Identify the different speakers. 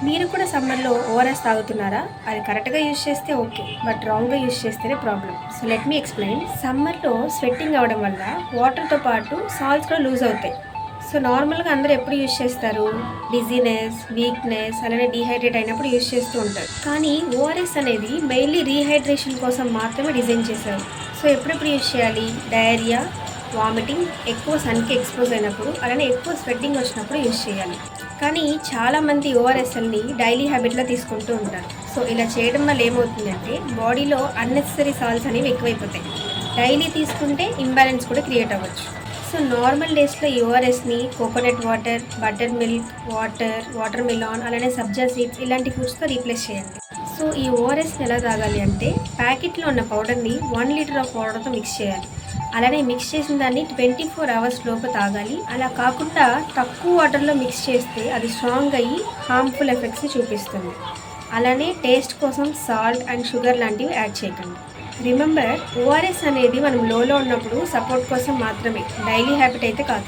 Speaker 1: మీరు కూడా సమ్మర్లో ఓఆర్ఎస్ తాగుతున్నారా? అది కరెక్ట్గా యూజ్ చేస్తే ఓకే, బట్ రాంగ్గా యూజ్ చేస్తేనే problem. So let me explain. సమ్మర్లో స్వెట్టింగ్ అవ్వడం వల్ల వాటర్తో పాటు సాల్ట్స్ కూడా లూజ్ అవుతాయి. సో నార్మల్గా అందరూ ఎప్పుడు యూజ్ చేస్తారు? డిజీనెస్, వీక్నెస్, అలానే డీహైడ్రేట్ అయినప్పుడు యూజ్ చేస్తూ ఉంటారు. కానీ ఓఆర్ఎస్ అనేది మెయిన్లీ రీహైడ్రేషన్ కోసం మాత్రమే డిజైన్ చేశారు. సో ఎప్పుడెప్పుడు యూజ్ చేయాలి? డయేరియా, వామిటింగ్, ఎక్కువ సన్కి ఎక్స్పోజ్ అయినప్పుడు, అలానే ఎక్కువ స్వెట్టింగ్ వచ్చినప్పుడు యూజ్ చేయాలి. కానీ చాలామంది ఓఆర్ఎస్ఎల్ని డైలీ హ్యాబిట్లో తీసుకుంటూ ఉంటారు. సో ఇలా చేయడం వల్ల ఏమవుతుందంటే బాడీలో అన్నెసెసరీ సాల్ట్స్ అనేవి ఎక్కువైపోతాయి. డైలీ తీసుకుంటే ఇంబ్యాలెన్స్ కూడా క్రియేట్ అవ్వచ్చు. సో నార్మల్ డేస్లో ఈ ఓఆర్ఎస్ని coconut water, buttermilk, watermelon, అలానే సబ్జా సీడ్స్ ఇలాంటి ఫుడ్స్తో రీప్లేస్ చేయండి. సో ఈ ఓఆర్ఎస్ని ఎలా తాగాలి అంటే ప్యాకెట్లో ఉన్న పౌడర్ని 1 లీటర్ ఆఫ్ వాటర్తో మిక్స్ చేయాలి. అలానే మిక్స్ చేసిన దాన్ని 24 అవర్స్ లోపు తాగాలి. అలా కాకుండా తక్కువ వాటర్లో మిక్స్ చేస్తే అది స్ట్రాంగ్ అయ్యి హార్మ్ఫుల్ ఎఫెక్ట్స్ని చూపిస్తుంది. అలానే టేస్ట్ కోసం సాల్ట్ అండ్ షుగర్ లాంటివి యాడ్ చేయకండి. రిమెంబర్, ఓఆర్ఎస్ అనేది మనం లోలో ఉన్నప్పుడు సపోర్ట్ కోసం మాత్రమే, డైలీ హ్యాబిట్ అయితే కాదు.